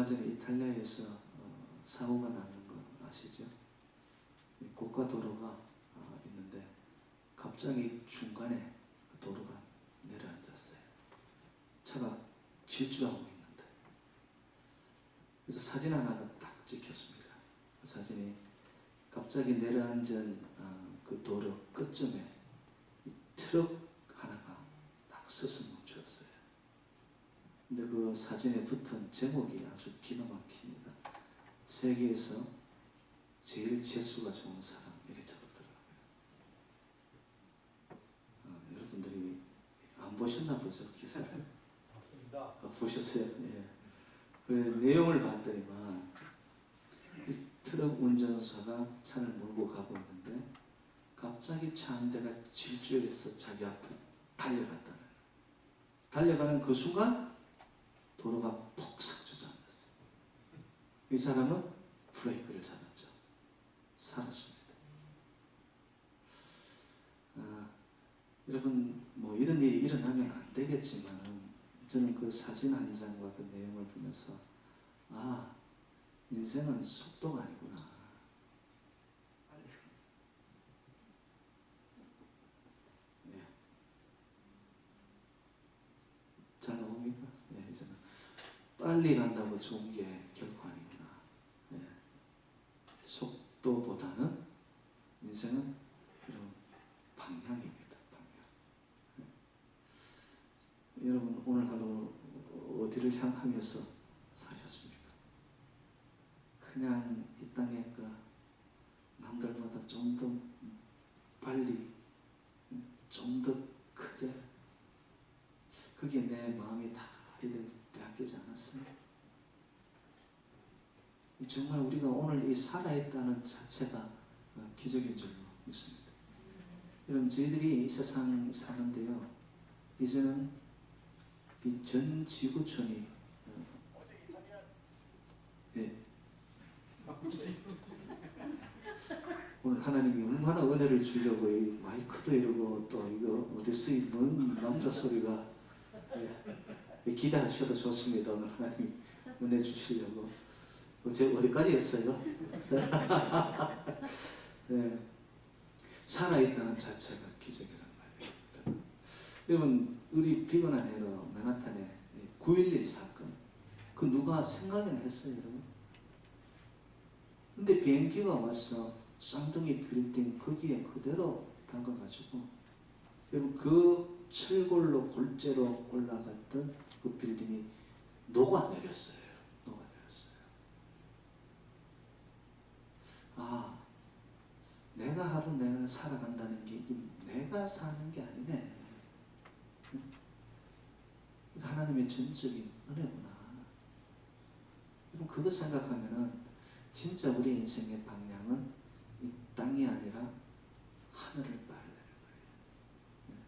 얼마 전에 이탈리아에서 사고가 나는 거 아시죠? 고가 도로가 있는데 갑자기 중간에 도로가 내려앉았어요. 차가 질주하고 있는데, 그래서 사진 하나가 딱 찍혔습니다. 그 사진이 갑자기 내려앉은 그 도로 끝쯤에 트럭 하나가 딱 서서 멈추었어요. 근데 그 사진에 붙은 제목이 아주 기가 막힙니다. 세계에서 제일 재수가 좋은 사람, 이렇게 적었더라고요. 여러분들이 안 보셨나 보죠, 기사를? 맞습니다. 보셨어요? 예. 그 내용을 봤더니만 이 트럭 운전사가 차를 몰고 가고 있는데 갑자기 차 한 대가 질주해서 자기 앞에 달려가는 그 순간 도로가 폭삭 주저앉았어요. 이 사람은 브레이크를 잡았죠. 살았습니다. 여러분, 뭐 이런 일이 일어나면 안 되겠지만 저는 그 사진 한 장과 그 내용을 보면서 인생은 속도가 아니구나. 네. 잘 나옵니까? 네, 이제는 빨리 간다고 좋은 게 결코 아니구나. 네. 속도보다는 인생은 이런 방향입니다. 방향. 네. 여러분, 오늘 하루 어디를 향하면서 사셨습니까? 그냥 이 땅에 그 남들보다 좀 더 빨리, 좀 더 크게, 그게 내 마음이 다 이렇게 빼앗기지 않았어요? 정말 우리가 오늘 이 살아있다는 자체가 기적인 줄로 믿습니다. 여러분, 저희들이 이 세상 사는데요, 이제는 이 전 지구촌이 네. 오늘 하나님이 얼마나 은혜를 주려고 이 마이크도 이러고 또 이거 어디 쓰이는 남자 소리가 기대하셔도 좋습니다. 오늘 하나님이 은혜 주시려고. 제가 어디까지 했어요? 네. 살아있다는 자체가 기적이란 말이에요. 여러분, 우리 피곤한 해로 맨하탄의 9.11 사건, 그 누가 생각이나 했어요, 여러분? 근데 비행기가 와서 쌍둥이 빌딩 거기에 그대로 담가가지고, 여러분, 그 철골로 골재로 올라갔던 그 빌딩이 녹아내렸어요. 내가 하루 내가 살아간다는 게 내가 사는 게 아니네. 하나님의 전적인 은혜구나. 그거 생각하면은 진짜 우리 인생의 방향은 이 땅이 아니라 하늘을 바라는 거예요.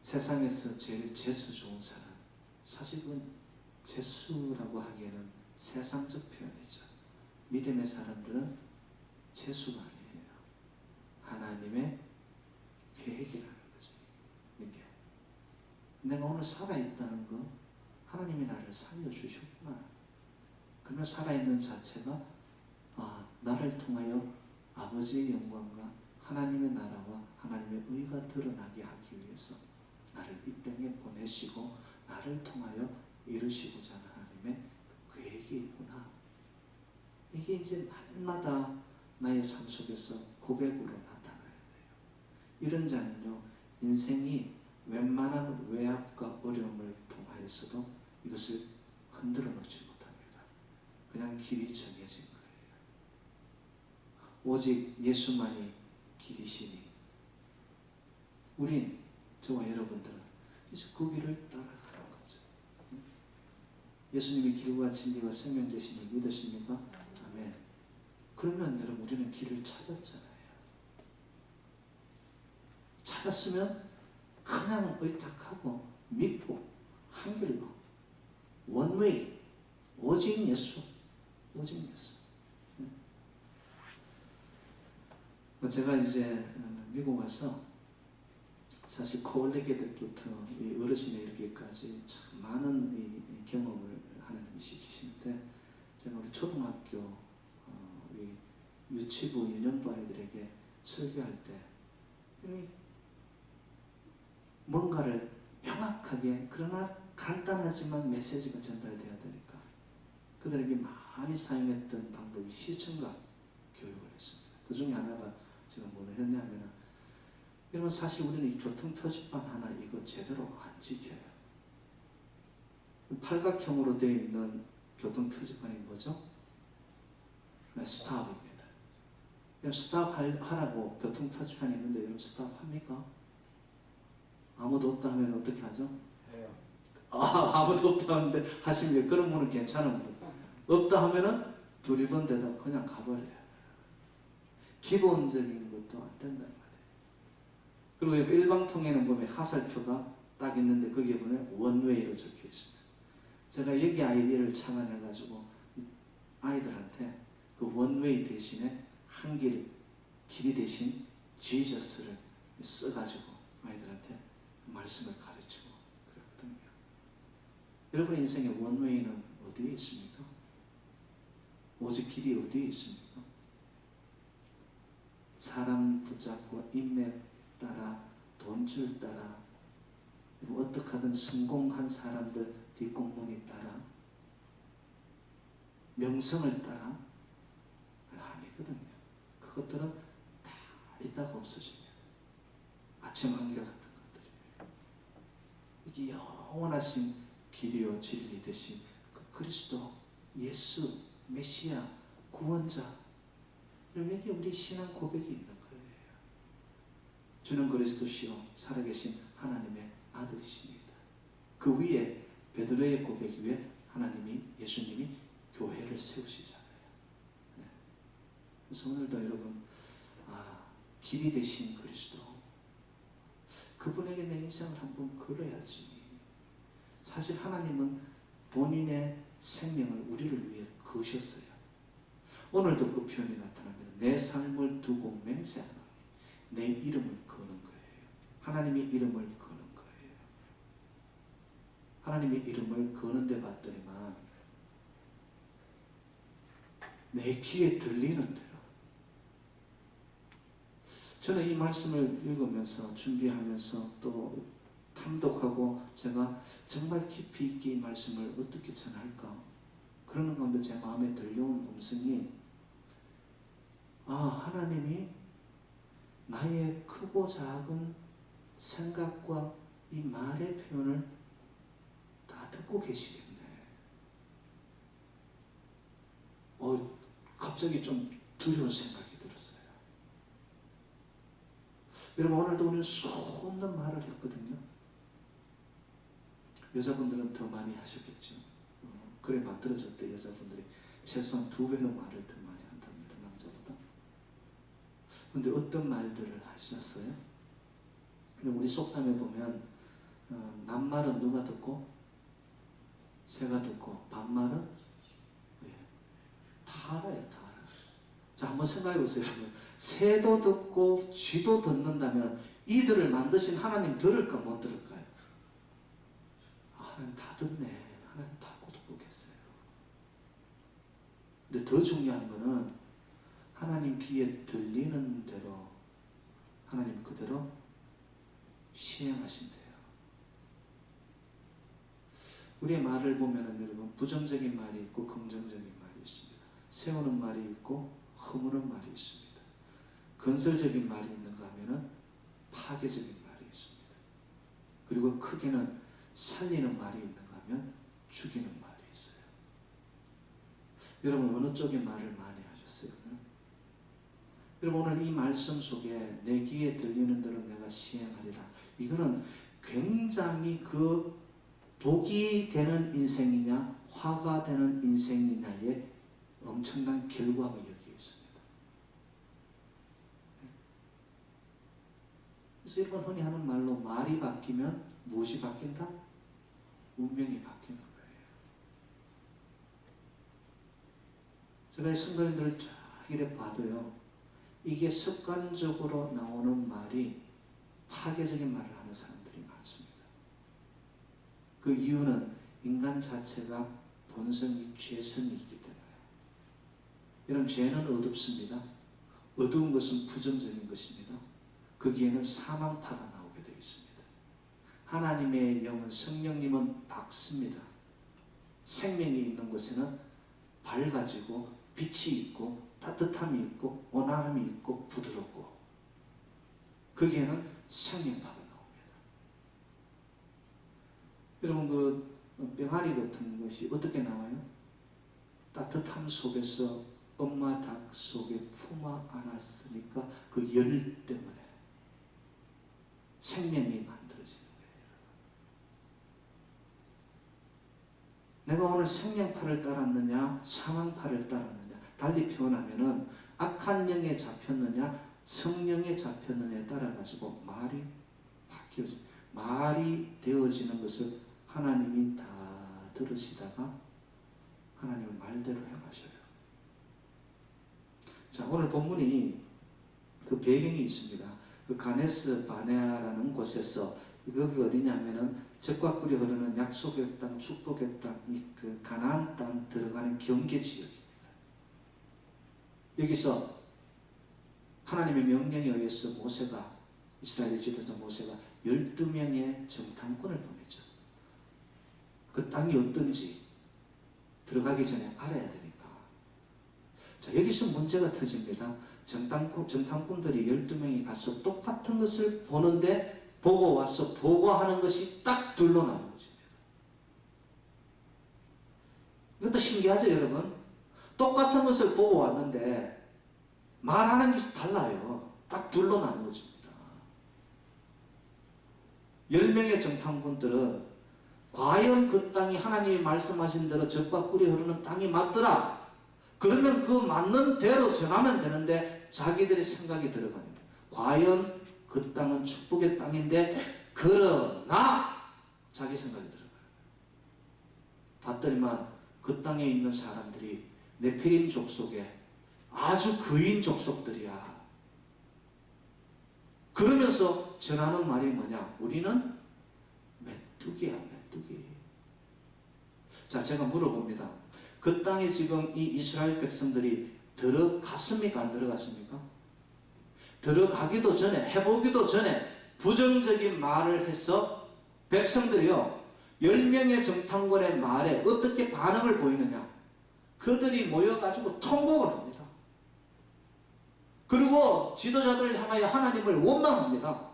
세상에서 제일 재수 좋은 사람, 사실은 재수라고 하기에는 세상적 표현이죠. 믿음의 사람들은 재수가 아니에요. 하나님의 계획이라는 거죠. 이게 내가 오늘 살아있다는 거, 하나님이 나를 살려주셨구나. 그러면 살아있는 자체가 나를 통하여 아버지의 영광과 하나님의 나라와 하나님의 의가 드러나게 하기 위해서 나를 이 땅에 보내시고 나를 통하여 이루시고자 하는 하나님의 계획이 있구나. 이게 이제 날마다 나의 삶 속에서 고백으로 나타나야 돼요. 이런 자는요, 인생이 웬만한 외압과 어려움을 통하여서도 이것을 흔들어 놓지 못합니다. 그냥 길이 정해진 거예요. 오직 예수만이 길이시니 우린, 저와 여러분들은 이제 그 길을 따라가는 거죠. 예수님이 길과 진리와 생명 되시니 믿으십니까? 아멘. 그러면 여러분, 우리는 길을 찾았잖아요. 찾았으면 그냥 의탁하고 믿고 한 길로, 원웨이, 오직 예수, 오직 예수. 제가 이제 미국 와서 사실 콜레게들부터 이 어르신에 이르기까지 참 많은 이 경험을 하나님이 시키시는데, 제가 우리 초등학교 이 유치부 유년부 아이들에게 설교할 때 뭔가를 명확하게, 그러나 간단하지만 메시지가 전달돼야 되니까 그들에게 많이 사용했던 방법이 시청각 교육을 했습니다. 그 중에 하나가 제가 뭘 했냐면, 여러분 사실 우리는 이 교통표지판 하나 이거 제대로 안 지켜요. 팔각형으로 되어 있는 교통표지판이 뭐죠? 스탑입니다. 스탑 하라고 교통표지판이 있는데 여러분 스탑 합니까? 아무도 없다 하면 어떻게 하죠? 해요. 아무도 없다 하는데 하시면 그런 분은 괜찮은 분. 없다 하면은 두리번 대다 그냥 가버려요. 기본적인 것도 안 된단 말이에요. 그리고 일방통행은 보면 하살표가 딱 있는데 거기에 보면 원웨이로 적혀 있습니다. 제가 여기 아이디어를 창안해가지고 아이들한테 그 원웨이 대신에 길이 대신 지저스를 써가지고 아이들한테 말씀을 가르치고 그랬거든요. 여러분 인생의 원웨이는 어디에 있습니까? 오직 길이 어디에 있습니까? 사람 붙잡고 인맥 따라, 돈줄 따라, 어떻게 하든 성공한 사람들 뒷공문이 따라, 명성을 따라 아니거든요. 그것들은 다 있다가 없어집니다. 아침 한결 같은 것들이. 이게 영원하신 길이요 진리 되신 그 그리스도, 예수, 메시아, 구원자, 여기 우리 신앙 고백이 있는 거예요. 주는 그리스도시요 살아계신 하나님의 아들이십니다. 그 위에 베드로의 고백 위에 하나님이, 예수님이 교회를 세우시잖아요. 네. 그래서 오늘도 여러분 길이 되신 그리스도, 그분에게 내 인생을 한번 걸어야지. 사실 하나님은 본인의 생명을 우리를 위해 거셨어요. 오늘도 그 표현이 나타납니다. 내 삶을 두고 맹세하노니 내 이름을 거는 거예요. 하나님의 이름을 거는 거예요. 하나님의 이름을 거는 데 봤더니만 내 귀에 들리는 대로. 저는 이 말씀을 읽으면서 준비하면서 또 탐독하고 제가 정말 깊이 있게 이 말씀을 어떻게 전할까 그러는 가운데 제 마음에 들려온 음성이 하나님이 나의 크고 작은 생각과 이 말의 표현을 다 듣고 계시겠네. 갑자기 좀 두려운 생각이 들었어요. 여러분 오늘도 우리는 수없는 말을 했거든요. 여자분들은 더 많이 하셨겠죠. 그래 만들어졌대. 여자분들이 최소한 2배の말을 더 많이 한답니다. 남자보다. 근데 어떤 말들을 하셨어요? 우리 속담에 보면 남말은 누가 듣고? 새가 듣고, 반말은 다 알아요. 다 알아요. 자, 한번 생각해 보세요. 새도 듣고 쥐도 듣는다면 이들을 만드신 하나님 들을까 못 들을까요? 하나님 다 듣네. 하나님 다 듣고 계세요. 근데 더 중요한 거는 하나님 귀에 들리는 대로 하나님 그대로 시행하신대요. 우리의 말을 보면은 여러분 부정적인 말이 있고 긍정적인 말이 있습니다. 세우는 말이 있고 허무는 말이 있습니다. 건설적인 말이 있는가 하면은 파괴적인 말이 있습니다. 그리고 크게는 살리는 말이 있는가 하면 죽이는 말이 있어요. 여러분 어느 쪽의 말을 많이 하셨어요? 여러분 오늘 이 말씀 속에 내 귀에 들리는 대로 내가 시행하리라. 이거는 굉장히 그 복이 되는 인생이냐 화가 되는 인생이냐의 엄청난 결과가 여기에 있습니다. 그래서 여러분 흔히 하는 말로 말이 바뀌면 무엇이 바뀐다? 운명이 바뀌는 거예요. 제가 성도님들을 쫙 이래 봐도요. 이게 습관적으로 나오는 말이 파괴적인 말을 하는 그 이유는 인간 자체가 본성이 죄성이기 때문에. 이런 죄는 어둡습니다. 어두운 것은 부정적인 것입니다. 거기에는 사망파가 나오게 되어 있습니다. 하나님의 영은, 성령님은 밝습니다. 생명이 있는 곳에는 밝아지고 빛이 있고 따뜻함이 있고 온화함이 있고 부드럽고, 거기에는 생명파가 나옵니다. 여러분, 그 병아리 같은 것이 어떻게 나와요? 따뜻함 속에서 엄마 닭 속에 품어 안았으니까 그 열 때문에 생명이 만들어지는 거예요. 내가 오늘 생명파를 따랐느냐 사망파를 따랐느냐, 달리 표현하면은 악한 영에 잡혔느냐 성령에 잡혔느냐에 따라 가지고 말이 바뀌어져. 말이 되어지는 것을 하나님이 다 들으시다가 하나님은 말대로 행하셔요. 자, 오늘 본문이 그 배경이 있습니다. 그 가네스 바네아라는 곳에서, 거기 어디냐면은 젖과 꿀이 흐르는 약속의 땅, 축복의 땅, 그 가나안 땅 들어가는 경계 지역입니다. 여기서 하나님의 명령에 의해서 모세가, 이스라엘의 지도자 모세가 12명의 정탐꾼을 보내죠. 그 땅이 어떤지 들어가기 전에 알아야 되니까. 자, 여기서 문제가 터집니다. 정탐꾼들이 12명이 가서 똑같은 것을 보는데 보고 와서 보고하는 것이 딱 둘로 나오는 것입니다. 이것도 신기하죠, 여러분? 똑같은 것을 보고 왔는데 말하는 것이 달라요. 딱 둘로 나누어집니다. 10명의 정탐꾼들은 과연 그 땅이 하나님이 말씀하신 대로 젖과 꿀이 흐르는 땅이 맞더라, 그러면 그 맞는 대로 전하면 되는데 자기들의 생각이 들어갑니다. 과연 그 땅은 축복의 땅인데, 그러나 자기 생각이 들어가요. 봤더니만 그 땅에 있는 사람들이 네피림 족속의 아주 거인 족속들이야. 그러면서 전하는 말이 뭐냐? 우리는 메뚜기야, 메뚜기. 자, 제가 물어봅니다. 그 땅에 지금 이 이스라엘 백성들이 들어갔습니까? 안 들어갔습니까? 들어가기도 전에, 해보기도 전에 부정적인 말을 해서 백성들이요, 10명의 정탐꾼의 말에 어떻게 반응을 보이느냐? 그들이 모여가지고 통곡을 합니다. 그리고 지도자들을 향하여 하나님을 원망합니다.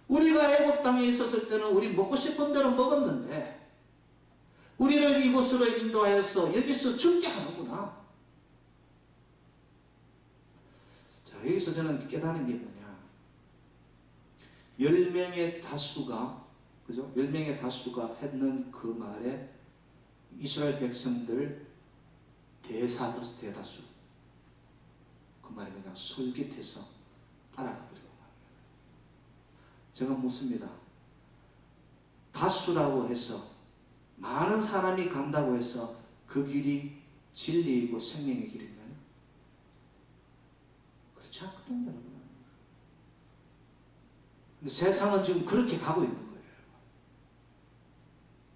우리가 애굽 땅에 있었을 때는 우리 먹고 싶은 대로 먹었는데 우리를 이곳으로 인도하여서 여기서 죽게 하는구나. 자, 여기서 저는 깨달은 게 뭐냐? 10명의 다수가, 그죠? 10명의 다수가 했는 그 말에 이스라엘 백성들 대다수, 그 말이 그냥 솔깃해서 따라가 버리고 말입니다. 제가 묻습니다. 다수라고 해서, 많은 사람이 간다고 해서 그 길이 진리이고 생명의 길인가요? 그렇지 않거든요, 여러분. 근데 세상은 지금 그렇게 가고 있는 거예요.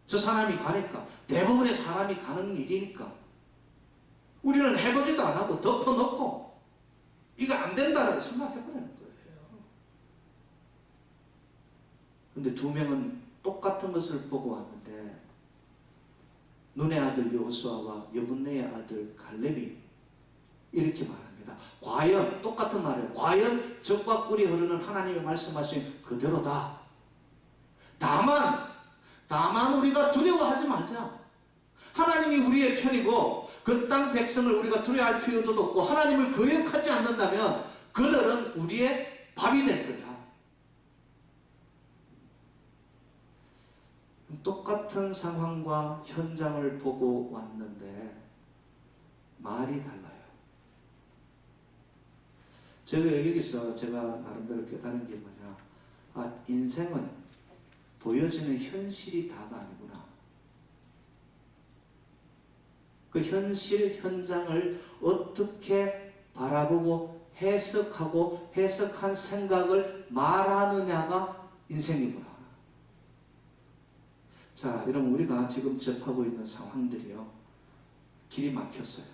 저 사람이 가니까, 대부분의 사람이 가는 일이니까 우리는 해보지도 안 하고 덮어놓고 이거 안 된다라고 생각해버리는 거예요. 근데 2명은 똑같은 것을 보고 왔는데 눈의 아들 여호수아와 여분네의 아들 갈렙이 이렇게 말합니다. 과연, 똑같은 말을, 과연 젖과 꿀이 흐르는 하나님의 말씀하신 그대로다. 다만 우리가 두려워하지 말자. 하나님이 우리의 편이고 그 땅 백성을 우리가 두려워할 필요도 없고 하나님을 거역하지 않는다면 그들은 우리의 밥이 될 거야. 똑같은 상황과 현장을 보고 왔는데 말이 달라요. 제가 여기서 제가 나름대로 깨달은 게 뭐냐? 인생은 보여지는 현실이 다가 아니구나. 그 현실 현장을 어떻게 바라보고 해석하고 해석한 생각을 말하느냐가 인생이구나. 자, 여러분 우리가 지금 접하고 있는 상황들이요. 길이 막혔어요.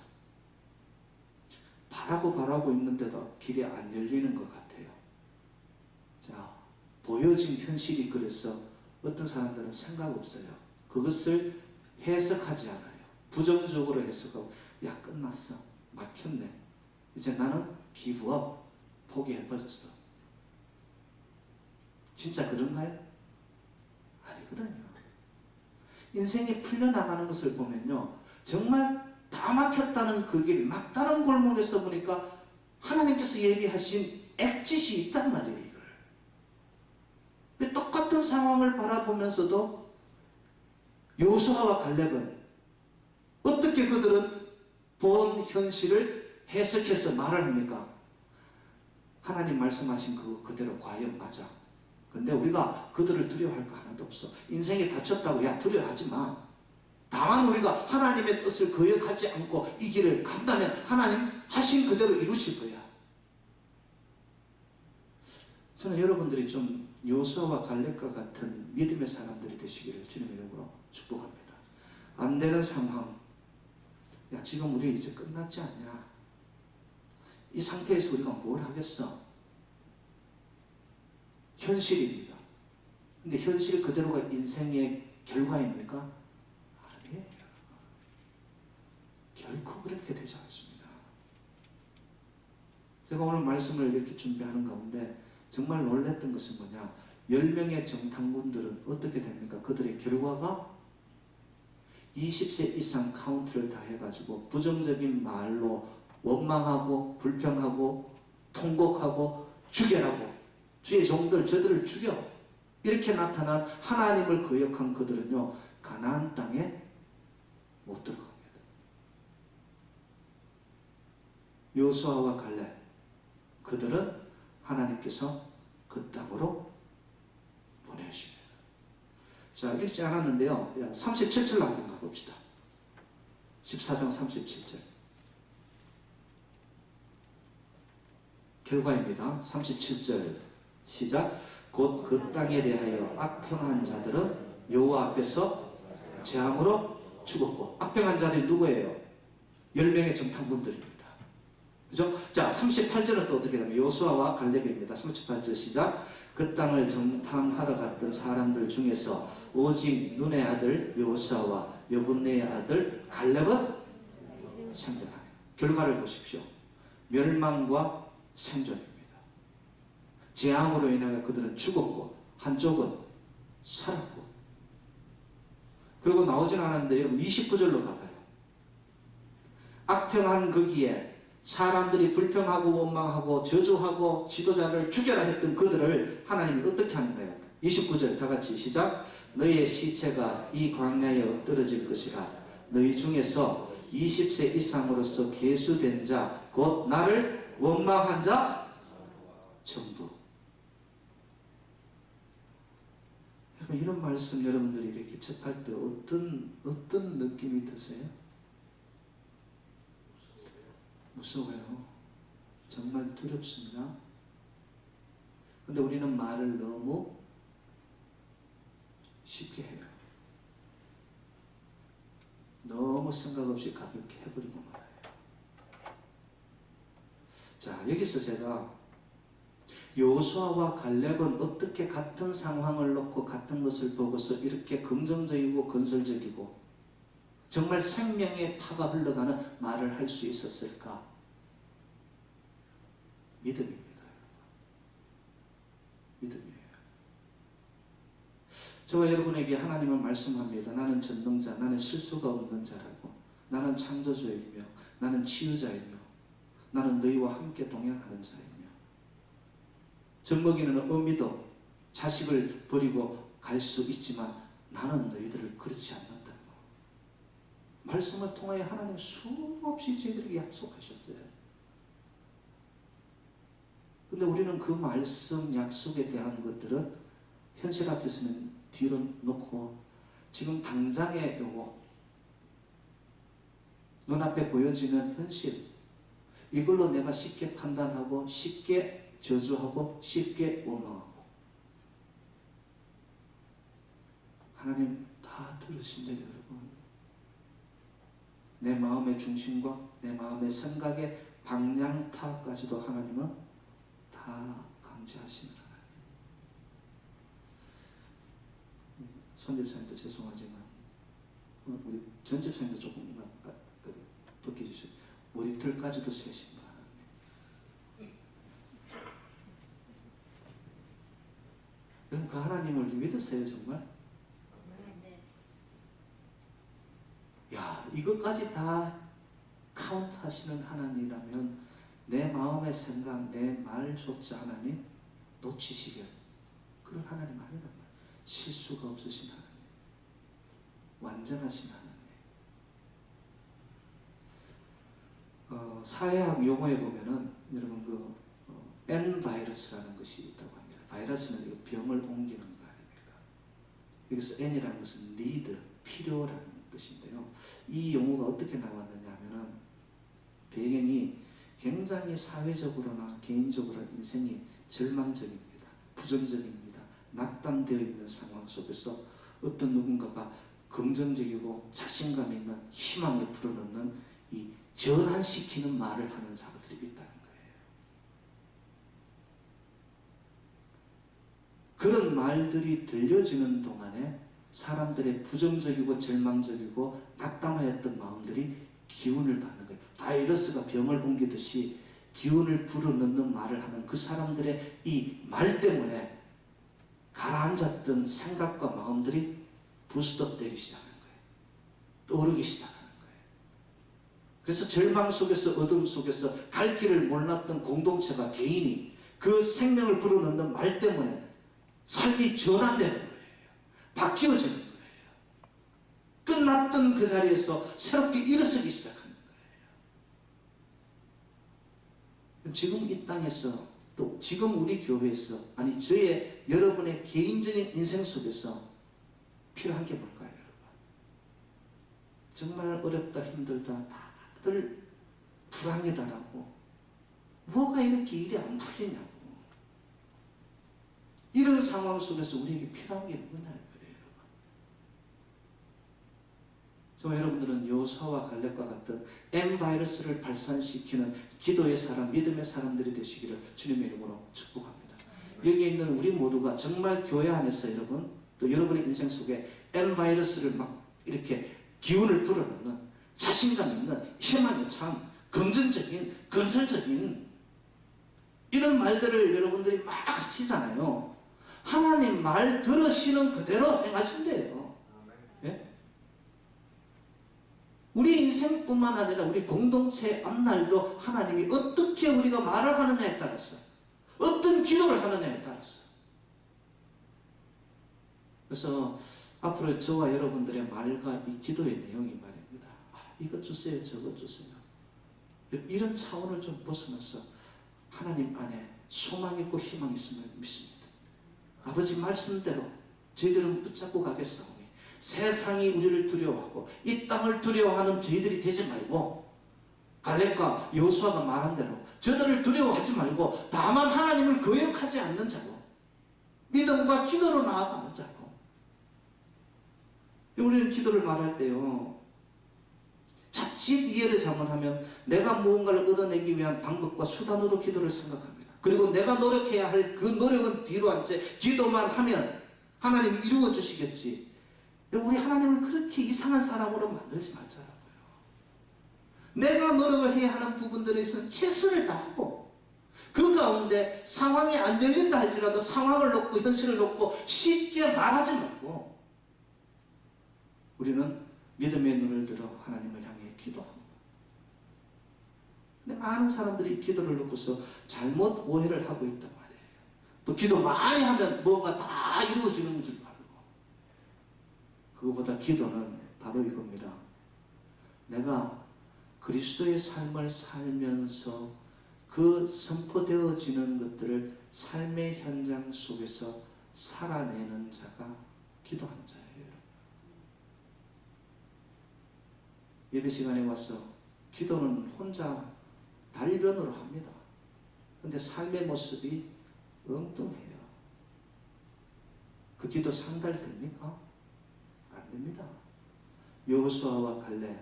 바라고 있는데도 길이 안 열리는 것 같아요. 자, 보여진 현실이 그래서 어떤 사람들은 생각 없어요. 그것을 해석하지 않아요. 부정적으로 해석하고 야 끝났어. 막혔네. 이제 나는 기브업 포기해버렸어. 진짜 그런가요? 아니거든요. 인생이 풀려나가는 것을 보면요. 정말 다 막혔다는 그 길, 막다른 골목에서 보니까 하나님께서 예비하신 엑짓이 있단 말이에요. 이걸. 똑같은 상황을 바라보면서도 여호수아와 갈렙은 어떻게 그들은 본 현실을 해석해서 말을 합니까? 하나님 말씀하신 그거 그대로 과연 맞아. 근데 우리가 그들을 두려워할 거 하나도 없어. 인생이 닥쳤다고 야 두려워하지 마. 다만 우리가 하나님의 뜻을 거역하지 않고 이 길을 간다면 하나님 하신 그대로 이루실 거야. 저는 여러분들이 좀 여호수아와 갈렙과 같은 믿음의 사람들이 되시기를 주님의 이름으로 축복합니다. 안 되는 상황, 야 지금 우리 이제 끝났지 않냐? 이 상태에서 우리가 뭘 하겠어? 현실입니다. 근데 현실 그대로가 인생의 결과입니까? 아니에요. 결코 그렇게 되지 않습니다. 제가 오늘 말씀을 이렇게 준비하는 가운데 정말 놀랬던 것은 뭐냐? 10명의 정탐꾼들은 어떻게 됩니까? 그들의 결과가 20세 이상 카운트를 다 해가지고 부정적인 말로 원망하고 불평하고 통곡하고 죽여라고 주의 종들 저들을 죽여 이렇게 나타난 하나님을 거역한 그들은요 가나안 땅에 못 들어갑니다. 여호수아와 갈렙 그들은 하나님께서 그 땅으로 보내십니다. 자, 읽지 않았는데요. 37절로 한번 가봅시다. 14장 37절. 결과입니다. 37절 시작. 곧 그 땅에 대하여 악평한 자들은 여호와 앞에서 재앙으로 죽었고, 악평한 자들이 누구예요? 10명의 정탐꾼들입니다. 그죠? 자, 38절은 또 어떻게 되냐면 여호수아와 갈렙입니다. 38절 시작. 그 땅을 정탐하러 갔던 사람들 중에서 오직 눈의 아들 여호수아와 여분네의 아들 갈렙은 생존하네요. 결과를 보십시오. 멸망과 생존입니다. 재앙으로 인하여 그들은 죽었고 한쪽은 살았고. 그리고 나오진 않았는데 여러분 29절로 가봐요. 악평한 거기에 사람들이 불평하고 원망하고 저주하고 지도자를 죽여라 했던 그들을 하나님이 어떻게 하는가요? 29절 다같이 시작. 너희의 시체가 이 광야에 엎드러질 것이라. 너희 중에서 20세 이상으로서 계수된 자 곧 나를 원망한 자 전부. 이런 말씀 여러분들이 이렇게 접할 때 어떤 느낌이 드세요? 무서워요. 정말 두렵습니다. 근데 우리는 말을 너무 쉽게 해요. 너무 생각 없이 가볍게 해버리고 말아요. 자, 여기서 제가 여호수아와 갈렙은 어떻게 같은 상황을 놓고 같은 것을 보고서 이렇게 긍정적이고 건설적이고 정말 생명의 파가 흘러가는 말을 할 수 있었을까? 믿음입니다. 믿음이에요. 저와 여러분에게 하나님은 말씀합니다. 나는 전능자, 나는 실수가 없는 자라고. 나는 창조주이며 나는 치유자이며 나는 너희와 함께 동행하는 자이며 젖먹이는 어미도 자식을 버리고 갈 수 있지만 나는 너희들을 그렇지 않는다. 말씀을 통하여 하나님 수없이 저희들에게 약속하셨어요. 근데 우리는 그 말씀 약속에 대한 것들은 현실 앞에서는 뒤로 놓고 지금 당장의 요거 눈앞에 보여지는 현실 이걸로 내가 쉽게 판단하고 쉽게 저주하고 쉽게 원망하고 하나님 다 다 들으신대요, 여러분. 내 마음의 중심과 내 마음의 생각의 방향타까지도 하나님은 다 감지하시는 하나님. 손집사님도 죄송하지만 우리 전집사님도 조금 벗겨주세요. 머리털까지도 세신 하나님. 여러분, 그 하나님을 믿으세요, 정말? 야, 이것까지 다 카운트 하시는 하나님이라면 내 마음의 생각, 내 말조차 하나님 놓치시길, 그런 하나님 아니란 말이에요. 실수가 없으신 하나님, 완전하신 하나님. 사회학 용어에 보면은 여러분 N 바이러스라는 것이 있다고 합니다. 바이러스는 병을 옮기는 거 아닙니까? 여기서 N이라는 것은 need, 필요라는 뜻인데요. 이 용어가 어떻게 나왔느냐 하면은 배경이 굉장히 사회적으로나 개인적으로 인생이 절망적입니다. 부정적입니다. 낙담되어 있는 상황 속에서 어떤 누군가가 긍정적이고 자신감 있는 희망을 불어넣는 이 전환시키는 말을 하는 자들이 있다는 거예요. 그런 말들이 들려지는 동안에 사람들의 부정적이고 절망적이고 낙담하였던 마음들이 기운을 받는 거예요. 바이러스가 병을 옮기듯이 기운을 불어넣는 말을 하는 그 사람들의 이 말 때문에 가라앉았던 생각과 마음들이 부스트업 되기 시작하는 거예요. 떠오르기 시작하는 거예요. 그래서 절망 속에서, 어둠 속에서 갈 길을 몰랐던 공동체가, 개인이 그 생명을 불어넣는 말 때문에 삶이 전환되는 거예요. 바뀌어지는 거예요. 끝났던 그 자리에서 새롭게 일어서기 시작하는 거예요. 지금 이 땅에서, 또 지금 우리 교회에서, 아니 저의 여러분의 개인적인 인생 속에서 필요한 게 뭘까요, 여러분? 정말 어렵다, 힘들다, 다들 불황이다라고, 뭐가 이렇게 일이 안 풀리냐고. 이런 상황 속에서 우리에게 필요한 게 뭐냐는 거예요, 여러분. 정말 여러분들은 여호수아와 갈렙과 같은 M 바이러스를 발산시키는 기도의 사람, 믿음의 사람들이 되시기를 주님의 이름으로 축복합니다. 여기에 있는 우리 모두가 정말 교회 안에서 여러분, 또 여러분의 인생 속에 M 바이러스를 막 이렇게 기운을 불어넣는 자신감 있는 희망에 참 긍정적인, 건설적인 이런 말들을 여러분들이 막 하시잖아요. 하나님 말 들으시는 그대로 행하신대요. 예? 우리 인생뿐만 아니라 우리 공동체 앞날도 하나님이 어떻게 우리가 말을 하느냐에 따라서, 어떤 기도를 하느냐에 따라서. 그래서 앞으로 저와 여러분들의 말과 이 기도의 내용이 말입니다. 이것 주세요, 저것 주세요. 이런 차원을 좀 벗어나서 하나님 안에 소망 있고 희망 있음을 믿습니다. 아버지 말씀대로 저희들은 붙잡고 가겠사오니 세상이 우리를 두려워하고 이 땅을 두려워하는 저희들이 되지 말고, 갈렙과 여호수아가 말한 대로 저들을 두려워하지 말고 다만 하나님을 거역하지 않는 자로, 믿음과 기도로 나아가는 자로. 우리는 기도를 말할 때요, 자칫 이해를 잘못하면 내가 무언가를 얻어내기 위한 방법과 수단으로 기도를 생각합니다. 그리고 내가 노력해야 할 그 노력은 뒤로 한 채 기도만 하면 하나님이 이루어 주시겠지. 우리 하나님을 그렇게 이상한 사람으로 만들지 말자고요. 내가 노력을 해야 하는 부분들에 있어서 최선을 다하고, 그 가운데 상황이 안 열린다 할지라도 상황을 놓고 현실을 놓고 쉽게 말하지 말고 우리는 믿음의 눈을 들어 하나님을 향해 기도합니다. 근데 많은 사람들이 기도를 놓고서 잘못 오해를 하고 있단 말이에요. 또 기도 많이 하면 뭐가 다 이루어지는 줄 알고. 그거보다 기도는 바로 이겁니다. 내가 그리스도의 삶을 살면서 그 선포되어지는 것들을 삶의 현장 속에서 살아내는 자가 기도하는 자예요. 예배 시간에 와서 기도는 혼자 달변으로 합니다. 그런데 삶의 모습이 엉뚱해요. 그 기도 상달됩니까? 안 됩니다. 여호수아와 갈렙,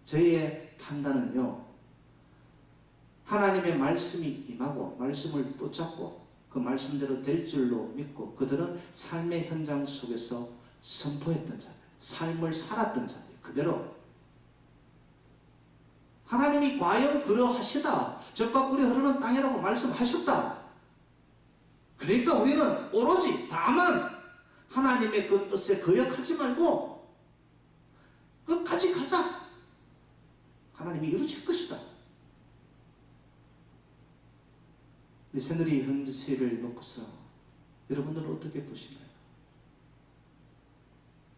저희의 판단은요, 하나님의 말씀이 임하고 말씀을 붙잡고 그 말씀대로 될 줄로 믿고 그들은 삶의 현장 속에서 선포했던 자들, 삶을 살았던 자들, 그대로 하나님이 과연 그러하시다, 적과 꿀이 흐르는 땅이라고 말씀하셨다. 그러니까 우리는 오로지 다만 하나님의 그 뜻에 거역하지 말고 끝까지 가자. 하나님이 이루실 것이다. 우리 새누리 현실을 놓고서 여러분들은 어떻게 보시나요?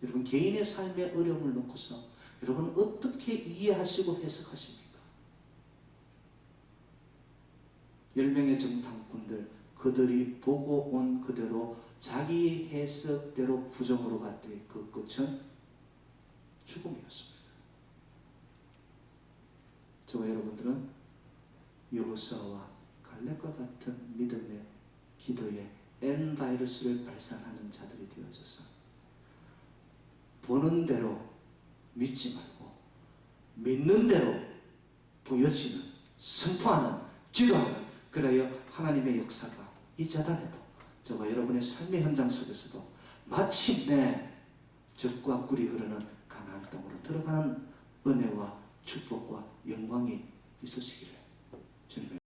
여러분 개인의 삶의 어려움을 놓고서 여러분은 어떻게 이해하시고 해석하십니까? 10명의 정탐꾼들, 그들이 보고 온 그대로 자기 해석대로 부정으로 갔더니 그 끝은 죽음이었습니다. 저와 여러분들은 여호수아와 갈렙과 같은 믿음의 기도에 N바이러스를 발산하는 자들이 되어져서 보는 대로 믿지 말고 믿는 대로 보여지는, 선포하는, 기도하는, 그래야 하나님의 역사가 이 자단에도 저와 여러분의 삶의 현장 속에서도 마침내 젖과 꿀이 흐르는 가나안 땅으로 들어가는 은혜와 축복과 영광이 있으시기를 주님